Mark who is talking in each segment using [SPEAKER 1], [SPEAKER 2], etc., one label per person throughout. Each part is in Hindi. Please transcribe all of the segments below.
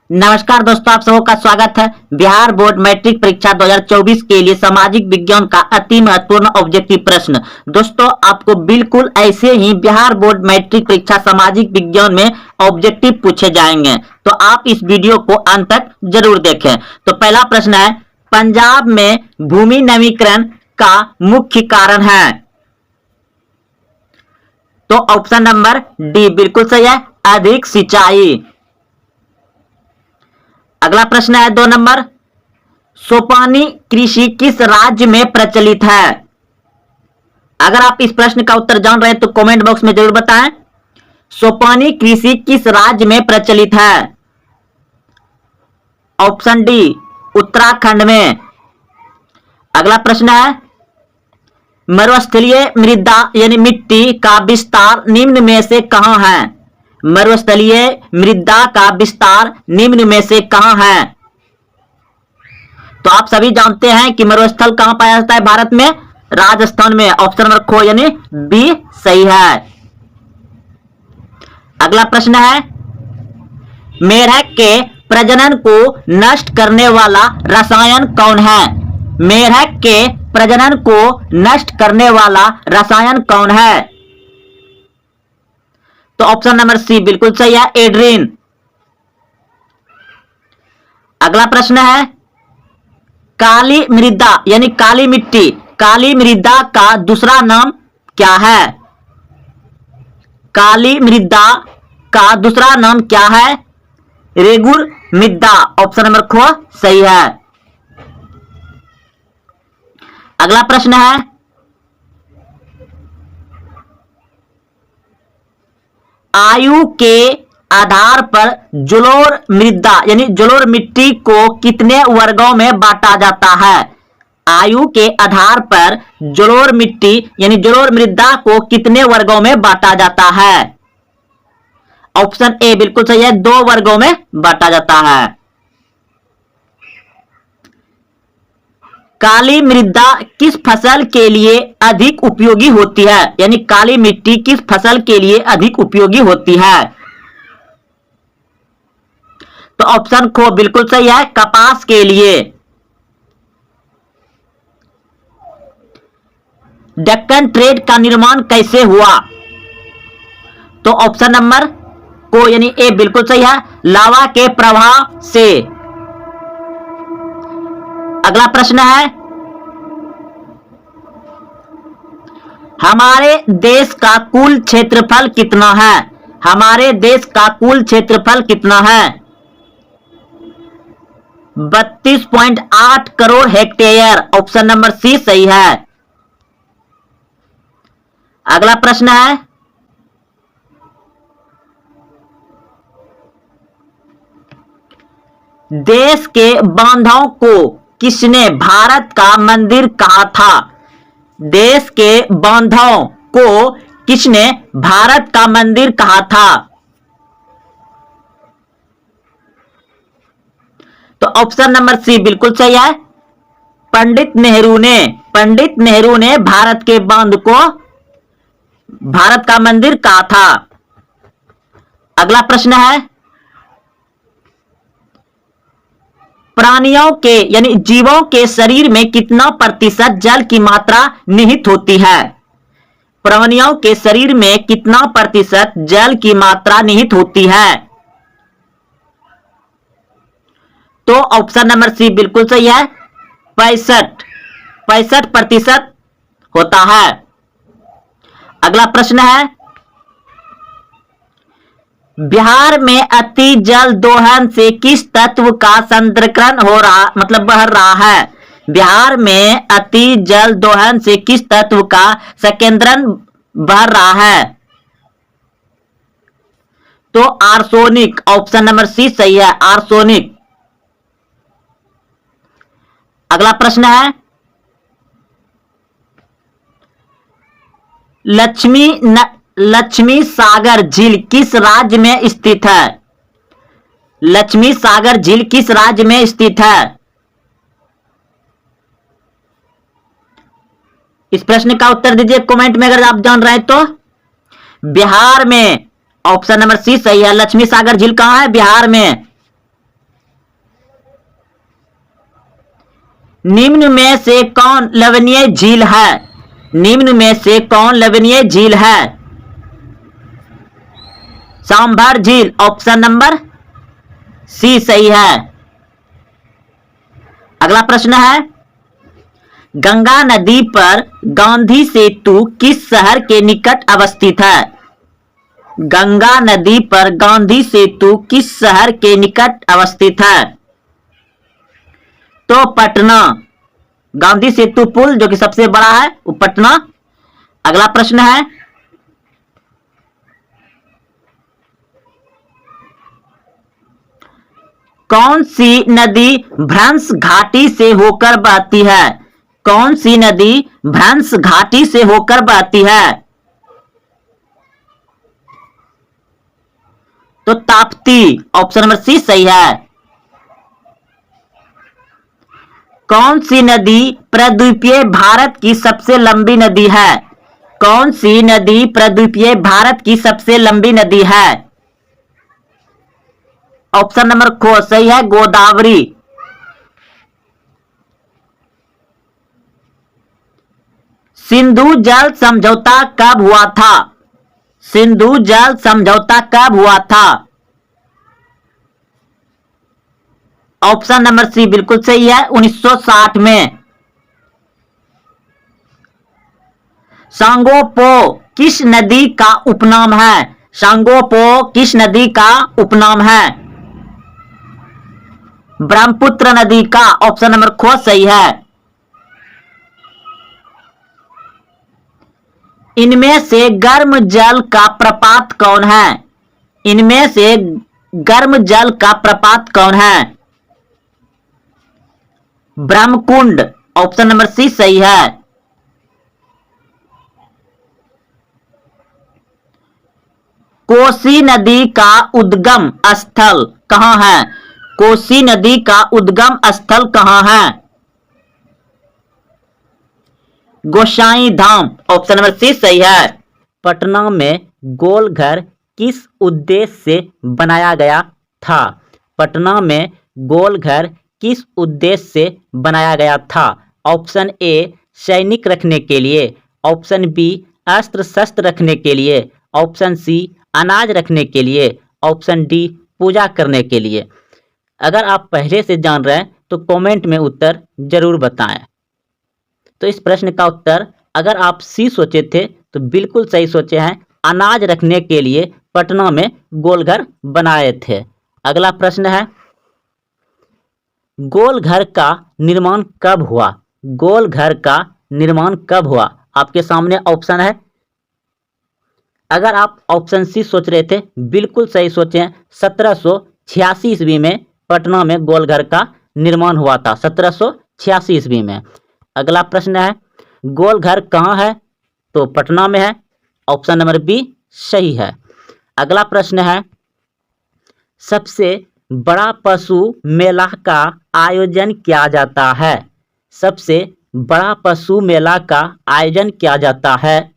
[SPEAKER 1] नमस्कार दोस्तों, आप सबों का स्वागत है। बिहार बोर्ड मैट्रिक परीक्षा 2024 के लिए सामाजिक विज्ञान का अति महत्वपूर्ण ऑब्जेक्टिव प्रश्न। दोस्तों, आपको बिल्कुल ऐसे ही बिहार बोर्ड मैट्रिक परीक्षा सामाजिक विज्ञान में ऑब्जेक्टिव पूछे जाएंगे, तो आप इस वीडियो को अंत तक जरूर देखें। तो पहला प्रश्न है, पंजाब में भूमि नवीकरण का मुख्य कारण है। तो ऑप्शन नंबर डी बिल्कुल सही है, अधिक सिंचाई। अगला प्रश्न है 2 नंबर, सोपानी कृषि किस राज्य में प्रचलित है। अगर आप इस प्रश्न का उत्तर जान रहे हैं तो कमेंट बॉक्स में जरूर बताएं। सोपानी कृषि किस राज्य में प्रचलित है। ऑप्शन डी उत्तराखंड में। अगला प्रश्न है, मरुस्थलीय मृदा यानी मिट्टी का विस्तार निम्न में से कहां है। मरुस्थलीय मृदा का विस्तार निम्न में से कहां है। तो आप सभी जानते हैं कि मरुस्थल कहां पाया जाता है भारत में, राजस्थान में। ऑप्शन नंबर खो यानी बी सही है। अगला प्रश्न है, मेढक के प्रजनन को नष्ट करने वाला रसायन कौन है। मेढक के प्रजनन को नष्ट करने वाला रसायन कौन है। तो ऑप्शन नंबर सी बिल्कुल सही है, एड्रीन। अगला प्रश्न है, काली मृदा यानी काली मिट्टी, काली मृदा का दूसरा नाम क्या है। काली मृदा का दूसरा नाम क्या है। रेगुर मृदा। ऑप्शन नंबर खो सही है। अगला प्रश्न है, आयु के आधार पर जलोढ़ मृदा यानी जलोढ़ मिट्टी को कितने वर्गों में बांटा जाता है। आयु के आधार पर जलोढ़ मिट्टी यानी जलोढ़ मृदा को कितने वर्गों में बांटा जाता है। ऑप्शन ए बिल्कुल सही है, 2 वर्गों में बांटा जाता है। काली मृदा किस फसल के लिए अधिक उपयोगी होती है, यानी काली मिट्टी किस फसल के लिए अधिक उपयोगी होती है। तो ऑप्शन खो बिल्कुल सही है, कपास के लिए। डेक्कन ट्रेड का निर्माण कैसे हुआ। तो ऑप्शन नंबर को यानी ए बिल्कुल सही है, लावा के प्रवाह से। अगला प्रश्न है, हमारे देश का कुल क्षेत्रफल कितना है। हमारे देश का कुल क्षेत्रफल कितना है। 32.8 crore hectare. Option number C सही है। अगला प्रश्न है, देश के बांधों को किसने भारत का मंदिर कहा था। देश के बांधों को किसने भारत का मंदिर कहा था। तो ऑप्शन नंबर सी बिल्कुल सही है, पंडित नेहरू ने। पंडित नेहरू ने भारत के बांध को भारत का मंदिर कहा था। अगला प्रश्न है, प्राणियों के यानी जीवों के शरीर में कितना प्रतिशत जल की मात्रा निहित होती है। प्राणियों के शरीर में कितना प्रतिशत जल की मात्रा निहित होती है। तो ऑप्शन नंबर सी बिल्कुल सही है, 65% होता है। अगला प्रश्न है, बिहार में अति जल दोहन से किस तत्व का संरक्षण हो रहा बह रहा है। बिहार में अति जल दोहन से किस तत्व का संरक्षण बह रहा है। तो आर्सेनिक। ऑप्शन नंबर सी सही है, आर्सेनिक। अगला प्रश्न है, लक्ष्मी सागर झील किस राज्य में स्थित है। लक्ष्मी सागर झील किस राज्य में स्थित है। इस प्रश्न का उत्तर दीजिए कमेंट में अगर आप जान रहे हैं तो। बिहार में। ऑप्शन नंबर सी सही है, लक्ष्मी सागर झील कहां है, बिहार में। निम्न में से कौन लवणीय झील है? निम्न में से कौन लवणीय झील है? सांभर झील, ऑप्शन नंबर सी सही है। अगला प्रश्न है, गंगा नदी पर गांधी सेतु किस शहर के निकट अवस्थित है? गंगा नदी पर गांधी सेतु किस शहर के निकट अवस्थित है? तो पटना। गांधी सेतु पुल जो कि सबसे बड़ा है वो पटना। अगला प्रश्न है, कौन सी नदी भ्रंश घाटी से होकर बहती है? कौन सी नदी भ्रंश घाटी से होकर बहती है? तो ताप्ती, ऑप्शन नंबर सी सही है। कौन सी नदी प्रद्वीपीय भारत की सबसे लंबी नदी है? कौन सी नदी प्रद्वीपीय भारत की सबसे लंबी नदी है? ऑप्शन नंबर ख सही है, गोदावरी। सिंधु जल समझौता कब हुआ था? सिंधु जल समझौता कब हुआ था? ऑप्शन नंबर सी बिल्कुल सही है, 1960 में। सांगोपो किस नदी का उपनाम है? सांगोपो किस नदी का उपनाम है? ब्रह्मपुत्र नदी का, ऑप्शन नंबर ख सही है। इनमें से गर्म जल का प्रपात कौन है? इनमें से गर्म जल का प्रपात कौन है? ब्रह्मकुंड, ऑप्शन नंबर सी सही है। कोसी नदी का उद्गम स्थल कहां है? कोसी नदी का उद्गम स्थल कहां है? गोसाई धाम, ऑप्शन नंबर सी सही है। पटना में गोल घर किस उद्देश्य से बनाया गया था? पटना में गोल घर किस उद्देश्य से बनाया गया था? ऑप्शन ए सैनिक रखने के लिए, ऑप्शन बी अस्त्र शस्त्र रखने के लिए, ऑप्शन सी अनाज रखने के लिए, ऑप्शन डी पूजा करने के लिए। अगर आप पहले से जान रहे हैं तो कमेंट में उत्तर जरूर बताएं। तो इस प्रश्न का उत्तर अगर आप सी सोचे थे तो बिल्कुल सही सोचे हैं, अनाज रखने के लिए पटना में गोलघर बनाए थे। अगला प्रश्न है, गोलघर का निर्माण कब हुआ? गोलघर का निर्माण कब हुआ? आपके सामने ऑप्शन है। अगर आप ऑप्शन सी सोच रहे थे बिल्कुल सही सोचे हैं, 1786 ईस्वी में पटना में गोलघर का निर्माण हुआ था, 1786 ईस्वी में। अगला प्रश्न है, गोलघर कहाँ है? तो पटना में है, ऑप्शन नंबर बी सही है। अगला प्रश्न है, सबसे बड़ा पशु मेला का आयोजन किया जाता है? सबसे बड़ा पशु मेला का आयोजन किया जाता है?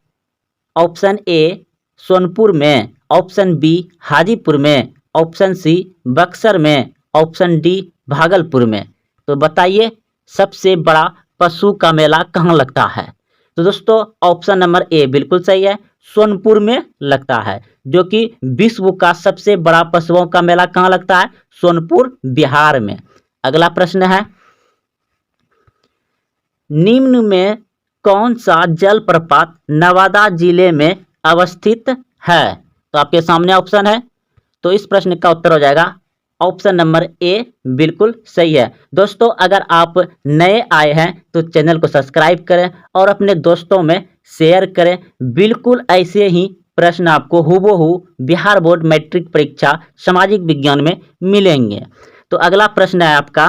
[SPEAKER 1] ऑप्शन ए सोनपुर में, ऑप्शन बी हाजीपुर में, ऑप्शन सी बक्सर में, ऑप्शन डी भागलपुर में। तो बताइए सबसे बड़ा पशु का मेला कहाँ लगता है? तो दोस्तों ऑप्शन नंबर ए बिल्कुल सही है, सोनपुर में लगता है, जो कि विश्व का सबसे बड़ा पशुओं का मेला कहाँ लगता है? सोनपुर, बिहार में। अगला प्रश्न है, निम्न में कौन सा जलप्रपात नवादा जिले में अवस्थित है? तो आपके सामने ऑप्शन है, तो इस प्रश्न का उत्तर हो जाएगा ऑप्शन नंबर ए बिल्कुल सही है। दोस्तों अगर आप नए आए हैं तो चैनल को सब्सक्राइब करें और अपने दोस्तों में शेयर करें। बिल्कुल ऐसे ही प्रश्न आपको हूबहू बिहार बोर्ड मैट्रिक परीक्षा सामाजिक विज्ञान में मिलेंगे। तो अगला प्रश्न है आपका,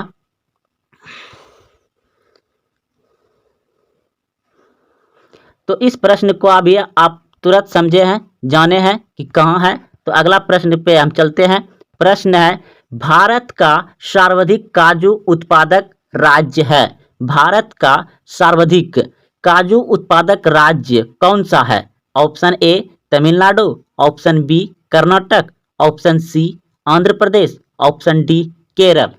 [SPEAKER 1] तो इस प्रश्न को अभी आप तुरंत समझे हैं, जाने हैं कि कहाँ है। तो अगला प्रश्न पे हम चलते हैं। प्रश्न है, भारत का सर्वाधिक काजू उत्पादक राज्य है? भारत का सर्वाधिक काजू उत्पादक राज्य कौन सा है? Option A Tamil Nadu, option B Karnataka, option C Andhra Pradesh, option D Kerala.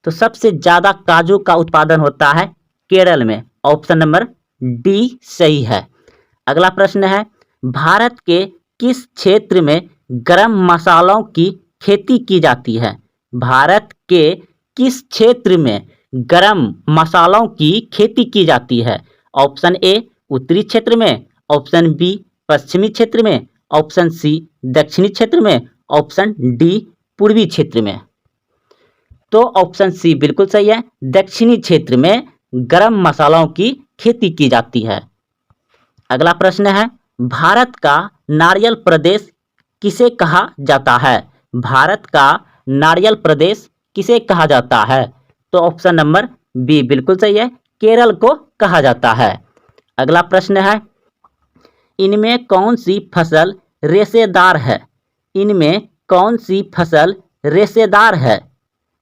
[SPEAKER 1] तो सबसे ज्यादा काजू का उत्पादन होता है केरल में। ऑप्शन नंबर डी सही है। अगला प्रश्न है, भारत के किस क्षेत्र में गरम मसालों की खेती की जाती है? भारत के किस क्षेत्र में गरम मसालों की खेती की जाती है? ऑप्शन ए उत्तरी क्षेत्र में, ऑप्शन बी पश्चिमी क्षेत्र में, ऑप्शन सी दक्षिणी क्षेत्र में, ऑप्शन डी पूर्वी क्षेत्र में। तो ऑप्शन सी बिल्कुल सही है, दक्षिणी क्षेत्र में गरम मसालों की खेती की जाती है। अगला प्रश्न है, भारत का नारियल प्रदेश किसे कहा जाता है? भारत का नारियल प्रदेश किसे कहा जाता है? तो ऑप्शन नंबर बी बिल्कुल सही है, केरल को कहा जाता है। अगला प्रश्न है, इनमें कौन सी फसल रेशेदार है? इनमें कौन सी फसल रेशेदार है?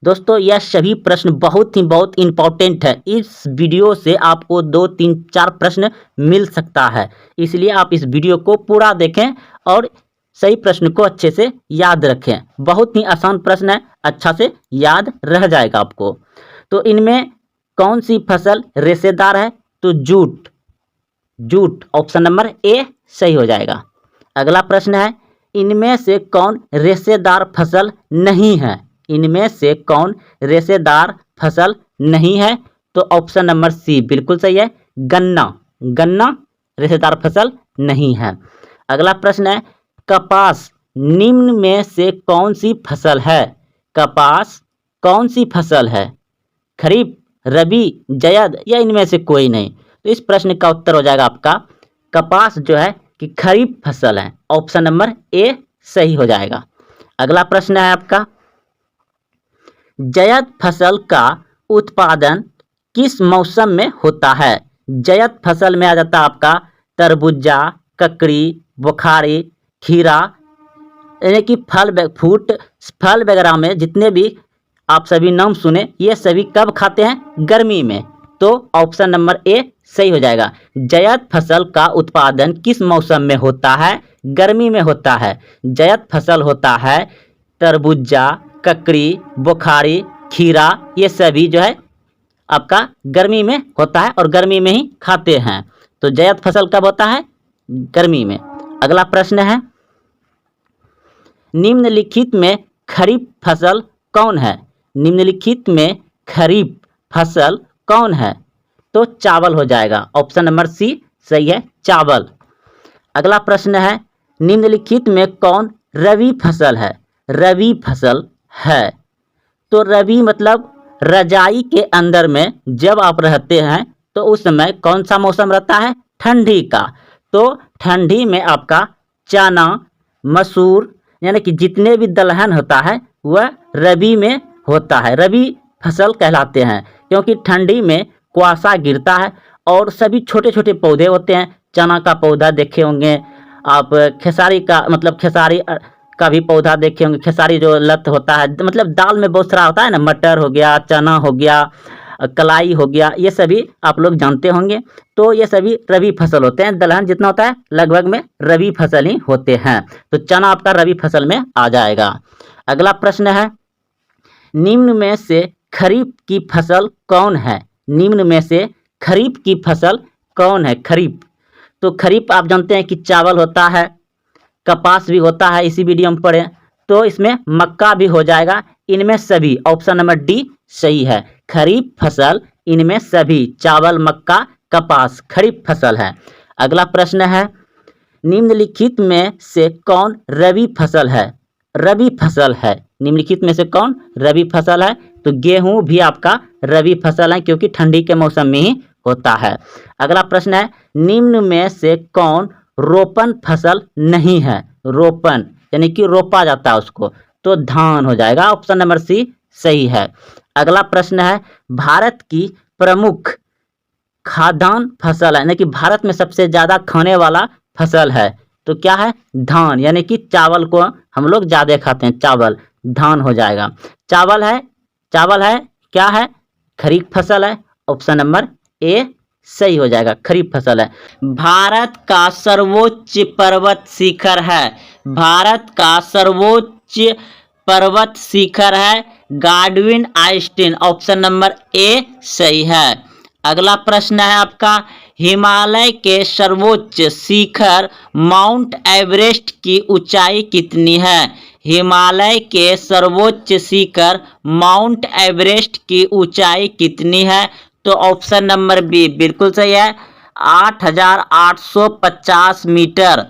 [SPEAKER 1] दोस्तों यह सभी प्रश्न बहुत इंपॉर्टेंट है। इस वीडियो से आपको 2, 3, 4 प्रश्न मिल सकता है, इसलिए आप इस वीडियो को पूरा देखें और सही प्रश्न को अच्छे से याद रखें। बहुत ही आसान प्रश्न है, अच्छा से याद रह जाएगा आपको। तो इनमें कौन सी फसल रेशेदार है? तो jute, jute option number A सही हो जाएगा। अगला प्रश्न है, इनमें से कौन रेशेदार फसल नहीं है? इनमें से कौन रेशेदार फसल नहीं है? तो ऑप्शन नंबर सी बिल्कुल सही है, गन्ना, गन्ना रेशेदार फसल नहीं है। अगला प्रश्न है, कपास निम्न में से कौन सी फसल है? कपास कौन सी फसल है? खरीफ, रबी, जायद या इनमें से कोई नहीं? तो इस प्रश्न का उत्तर हो जाएगा आपका कपास जो है कि खरीफ फसल है। ऑप्शन नंबर ए सही हो जाएगा। अगला प्रश्न है आपका, जायद फसल का उत्पादन किस मौसम में होता है? जायद फसल में आ जाता है आपका तरबूजा, ककड़ी, बुखारी, खीरा, यानी कि फल वगैरह में जितने भी आप सभी नाम सुने, ये सभी कब खाते हैं? गर्मी में। तो ऑप्शन नंबर ए सही हो जाएगा। जायद फसल का उत्पादन किस मौसम में होता है? गर्मी में होता है। जायद फसल होता है तरबूजा, ककड़ी, बुखारी, खीरा, ये सभी जो है आपका गर्मी में होता है और गर्मी में ही खाते हैं। तो जायद फसल कब होता है? गर्मी में। अगला प्रश्न है, निम्नलिखित में खरीफ फसल कौन है? निम्नलिखित में खरीफ फसल कौन है? तो चावल हो जाएगा। ऑप्शन नंबर सी सही है, चावल। अगला प्रश्न है, निम्नलिखित में कौन रबी फसल है? रबी फसल है। तो रबी मतलब रजाई के अंदर में जब आप रहते हैं तो उस समय कौन सा मौसम रहता है? ठंडी का। तो ठंडी में आपका चना, मसूर, यानी कि जितने भी दलहन होता है वह रबी में होता है, रबी फसल कहलाते हैं, क्योंकि ठंडी में कुआसा गिरता है और सभी छोटे छोटे पौधे होते हैं। चना का पौधा देखे होंगे आप, खेसारी का मतलब खेसारी का भी पौधा देखे होंगे। खेसारी जो लत होता है, मतलब दाल में बहुत सारा होता है ना, मटर हो गया, चना हो गया, कलाई हो गया, ये सभी आप लोग जानते होंगे। तो ये सभी रबी फसल होते हैं। दलहन जितना होता है लगभग में रबी फसल ही होते हैं। तो चना आपका रबी फसल में आ जाएगा। अगला प्रश्न है, निम्न में से खरीफ की फसल कौन है? निम्न में से खरीफ की फसल कौन है? खरीफ, तो खरीफ आप जानते हैं कि चावल होता है, कपास भी होता है, इसी वीडियो में पढ़े। तो इसमें मक्का भी हो जाएगा। इनमें सभी ऑप्शन नंबर डी सही है, खरीफ फसल इनमें सभी चावल, मक्का, कपास खरीफ फसल है। अगला प्रश्न है, निम्नलिखित में से कौन रबी फसल है? रबी फसल है। निम्नलिखित में से कौन रबी फसल है? तो गेहूं भी आपका रबी फसल है, क्योंकि ठंडी के मौसम में ही होता है। अगला प्रश्न है, निम्न में से कौन रोपन फसल नहीं है? रोपन यानी कि रोपा जाता है उसको, तो धान हो जाएगा। ऑप्शन नंबर सी सही है। अगला प्रश्न है, भारत की प्रमुख खाद्यान्न फसल है, यानी कि भारत में सबसे ज्यादा खाने वाला फसल है, तो क्या है? धान, यानी कि चावल को हम लोग ज्यादा खाते हैं, चावल, धान हो जाएगा। चावल है, चावल है, क्या है? खरीफ फसल है। ऑप्शन नंबर ए सही हो जाएगा, खरीफ फसल है। भारत का सर्वोच्च पर्वत शिखर है। भारत का सर्वोच्च पर्वत शिखर है गाडविन आइंस्टीन। ऑप्शन नंबर ए सही है। अगला प्रश्न है आपका, हिमालय के सर्वोच्च शिखर माउंट एवरेस्ट की ऊंचाई कितनी है? हिमालय के सर्वोच्च शिखर माउंट एवरेस्ट की ऊंचाई कितनी है? तो ऑप्शन नंबर बी बिल्कुल सही है, 8,850 मीटर।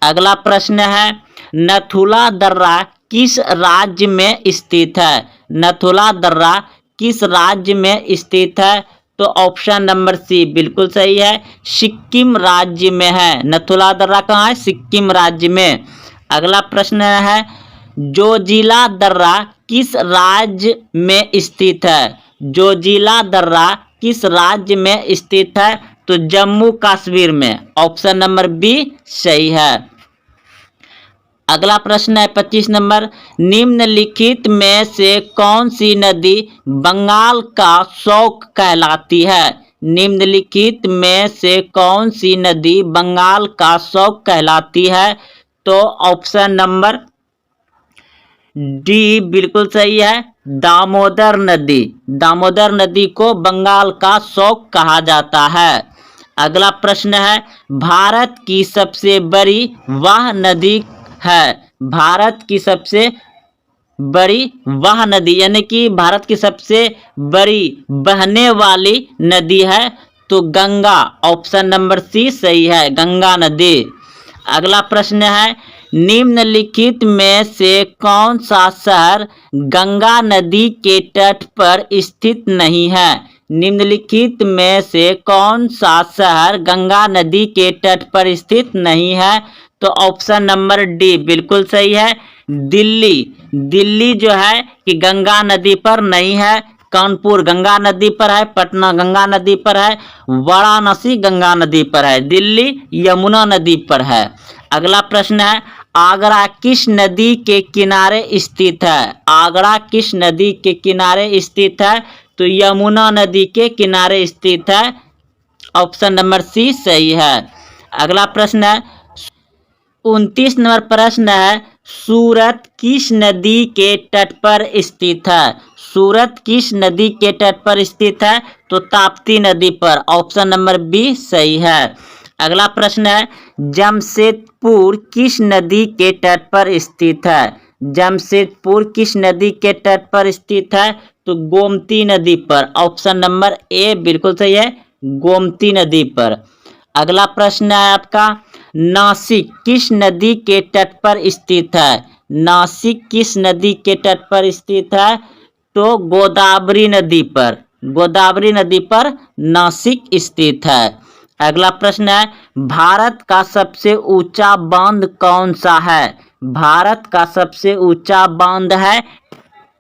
[SPEAKER 1] अगला प्रश्न है, नथुला दर्रा किस राज्य में स्थित है? नथुला दर्रा किस राज्य में स्थित है? तो ऑप्शन नंबर सी बिल्कुल सही है, सिक्किम राज्य में है। नथुला दर्रा कहाँ है? सिक्किम राज्य में। अगला प्रश्न है, जोजिला दर्रा किस राज्य में स्थित है? जोजिला दर्रा किस राज्य में स्थित है? तो जम्मू कश्मीर में। ऑप्शन नंबर बी सही है। अगला प्रश्न है 25 नंबर, निम्नलिखित में से कौन सी नदी बंगाल का शौक कहलाती है? निम्नलिखित में से कौन सी नदी बंगाल का शौक कहलाती है? तो ऑप्शन नंबर डी बिल्कुल सही है, दामोदर नदी। दामोदर नदी को बंगाल का शौक कहा जाता है। अगला प्रश्न है, भारत की सबसे बड़ी वह नदी है? भारत की सबसे बड़ी वह नदी यानी कि भारत की सबसे बड़ी बहने वाली नदी है तो गंगा। ऑप्शन नंबर सी सही है, गंगा नदी। अगला प्रश्न है, निम्नलिखित में से कौन सा शहर गंगा नदी के तट पर स्थित नहीं है? निम्नलिखित में से कौन सा शहर गंगा नदी के तट पर स्थित नहीं है? तो ऑप्शन नंबर डी बिल्कुल सही है, दिल्ली। दिल्ली जो है कि गंगा नदी पर नहीं है, कानपुर गंगा नदी पर है, पटना गंगा नदी पर है, वाराणसी गंगा नदी पर है, दिल्ली यमुना नदी पर है। अगला प्रश्न है, आगरा किस नदी के किनारे स्थित है? आगरा किस नदी के किनारे स्थित है? तो यमुना नदी के किनारे स्थित है। ऑप्शन नंबर सी सही है। अगला प्रश्न है 29 नंबर प्रश्न है, सूरत किस नदी के तट पर स्थित है? सूरत किस नदी के तट पर स्थित है? तो ताप्ती नदी पर। ऑप्शन नंबर बी सही है। अगला प्रश्न है, जमशेदपुर किस नदी के तट पर स्थित है? जमशेदपुर किस नदी के तट पर स्थित है? तो गोमती नदी पर। ऑप्शन नंबर ए बिल्कुल सही है, गोमती नदी पर। अगला प्रश्न है आपका, नासिक किस नदी के तट पर स्थित है? नासिक किस नदी के तट पर स्थित है? तो गोदावरी नदी पर। गोदावरी नदी पर नासिक स्थित है। अगला प्रश्न है, भारत का सबसे ऊंचा बांध कौन सा है? भारत का सबसे ऊंचा बांध है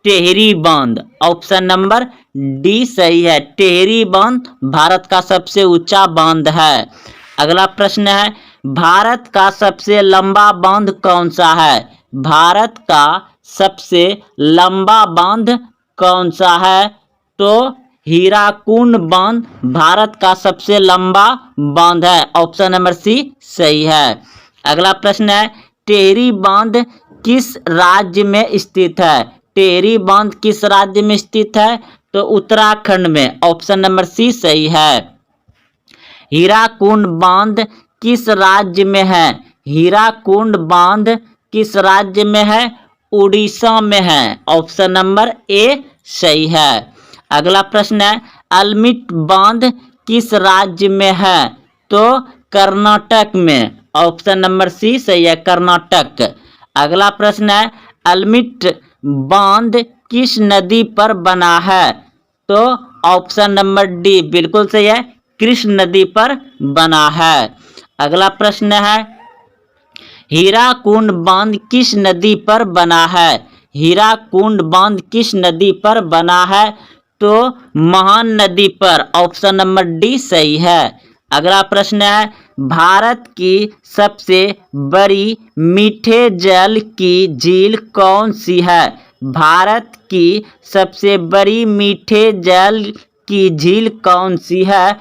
[SPEAKER 1] टेहरी बांध। ऑप्शन नंबर डी सही है, टेहरी बांध भारत का सबसे ऊंचा बांध है। अगला प्रश्न है, भारत का सबसे लंबा बांध कौन सा है? भारत का सबसे लंबा बांध कौन सा है? तो हीराकुंड बांध भारत का सबसे लंबा बांध है। ऑप्शन नंबर सी सही है। अगला प्रश्न है, टेहरी बांध किस राज्य में स्थित है? टेहरी बांध किस राज्य में स्थित है? तो उत्तराखंड में। ऑप्शन नंबर सी सही है। हीराकुंड बांध किस राज्य में है? हीराकुंड बांध किस राज्य में है? उड़ीसा में है। ऑप्शन नंबर ए सही है। अगला प्रश्न है, अलमिट बांध किस राज्य में है? तो कर्नाटक में। ऑप्शन नंबर सी सही है, कर्नाटक। अगला प्रश्न है, अलमिट बांध किस नदी पर बना है? तो ऑप्शन नंबर डी बिल्कुल सही है, कृष्ण नदी पर बना है। अगला प्रश्न है, हीराकुंड बांध किस नदी पर बना है? हीराकुंड बांध किस नदी पर बना है? तो महान नदी पर। ऑप्शन नंबर डी सही है। अगला प्रश्न है, भारत की सबसे बड़ी मीठे जल की झील कौन सी है? भारत की सबसे बड़ी मीठे जल की झील कौन सी है?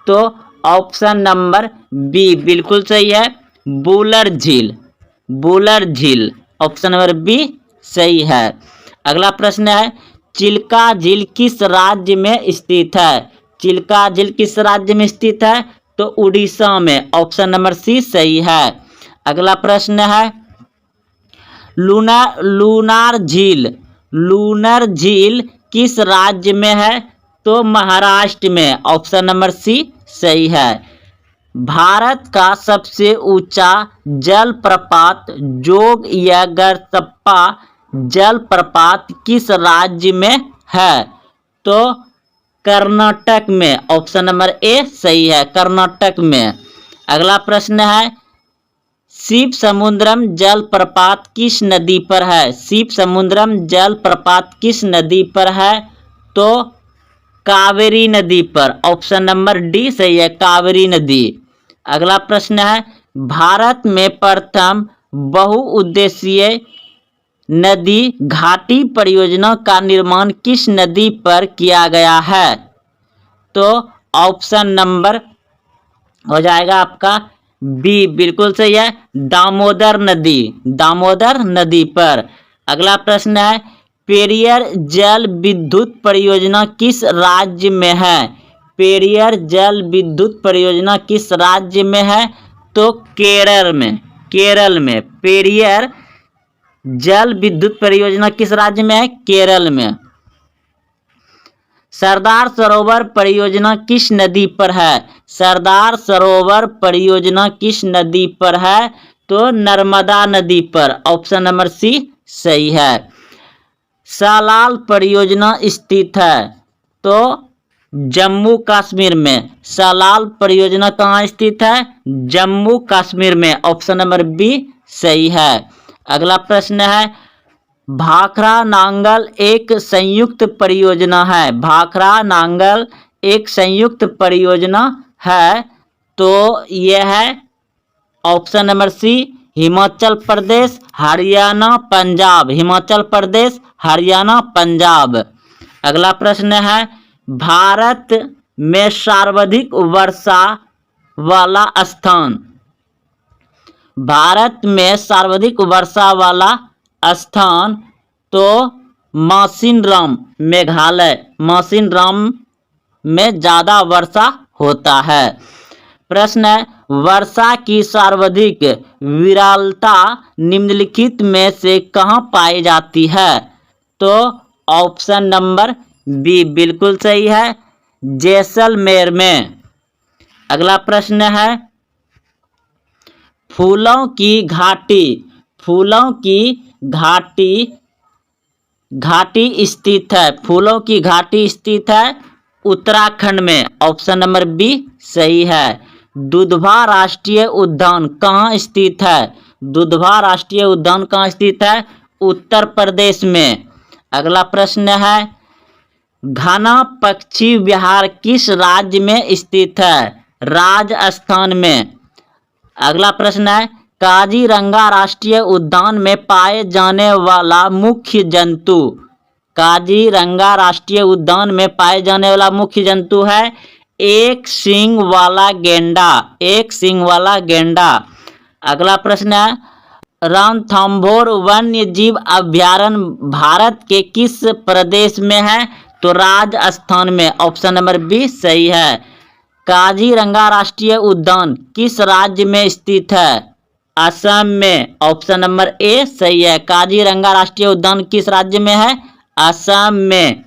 [SPEAKER 1] तो ऑप्शन नंबर बी बिल्कुल सही है, वुलर झील। वुलर झील। ऑप्शन नंबर बी सही है। अगला प्रश्न है, चिल्का झील किस राज्य में स्थित है? चिल्का झील किस राज्य में स्थित है? तो उड़ीसा में। ऑप्शन नंबर सी सही है। अगला प्रश्न है लूनर झील किस राज्य में है? तो महाराष्ट्र में। ऑप्शन नंबर सी सही है। भारत का सबसे ऊंचा जलप्रपात जोगयगरपा जलप्रपात किस राज्य में है? तो कर्नाटक में। ऑप्शन नंबर ए सही है, कर्नाटक में। अगला प्रश्न है शिवसमुद्रम जलप्रपात किस नदी पर है? शिवसमुद्रम जलप्रपात किस नदी पर है? तो कावेरी नदी पर। ऑप्शन नंबर डी सही है, कावेरी नदी। अगला प्रश्न है भारत में प्रथम बहुउद्देशीय नदी घाटी परियोजना का निर्माण किस नदी पर किया गया है? तो ऑप्शन नंबर हो जाएगा आपका बी, बिल्कुल सही है, दामोदर नदी, दामोदर नदी पर। अगला प्रश्न है पेरियर जल विद्युत परियोजना किस राज्य में है? पेरियर जल विद्युत परियोजना किस राज्य में है? तो केरल में। केरल में पेरियर जल विद्युत परियोजना किस राज्य में है? केरल में। सरदार सरोवर परियोजना किस नदी पर है? सरदार सरोवर परियोजना किस नदी पर है? तो नर्मदा नदी पर। ऑप्शन नंबर सी सही है। सलाल परियोजना स्थित है तो जम्मू कश्मीर में। सलाल परियोजना कहाँ स्थित है? जम्मू कश्मीर में। ऑप्शन नंबर बी सही है। अगला प्रश्न है भाखड़ा नांगल एक संयुक्त परियोजना है। भाखड़ा नांगल एक संयुक्त परियोजना है तो यह है ऑप्शन नंबर सी हिमाचल प्रदेश, हरियाणा, पंजाब। हिमाचल प्रदेश, हरियाणा, पंजाब। अगला प्रश्न है भारत में सर्वाधिक वर्षा वाला स्थान। भारत में सर्वाधिक वर्षा वाला स्थान तो मौसिनराम, मेघालय। मौसिनराम में ज़्यादा वर्षा होता है। प्रश्न है वर्षा की सर्वाधिक विरलता निम्नलिखित में से कहाँ पाई जाती है? तो ऑप्शन नंबर बी, बिल्कुल सही है, जैसलमेर में। अगला प्रश्न है फूलों की घाटी। फूलों की घाटी स्थित है। फूलों की घाटी स्थित है उत्तराखंड में। ऑप्शन नंबर बी सही है। दुधवा राष्ट्रीय उद्यान कहाँ स्थित है? दुधवा राष्ट्रीय उद्यान कहाँ स्थित है? उत्तर प्रदेश में। अगला प्रश्न है घना पक्षी विहार किस राज्य में स्थित है? राजस्थान में। अगला प्रश्न है काजीरंगा राष्ट्रीय उद्यान में पाए जाने वाला मुख्य जंतु। काजीरंगा राष्ट्रीय उद्यान में पाए जाने वाला मुख्य जंतु है एक सींग वाला गेंडा। एक सींग वाला गेंडा। अगला प्रश्न है रणथंभौर वन्य जीव अभयारण्य भारत के किस प्रदेश में है? तो राजस्थान में। ऑप्शन नंबर बी सही है। काजीरंगा राष्ट्रीय उद्यान किस राज्य में स्थित है? असम में। ऑप्शन नंबर ए सही है। काजीरंगा राष्ट्रीय उद्यान किस राज्य में है? असम में।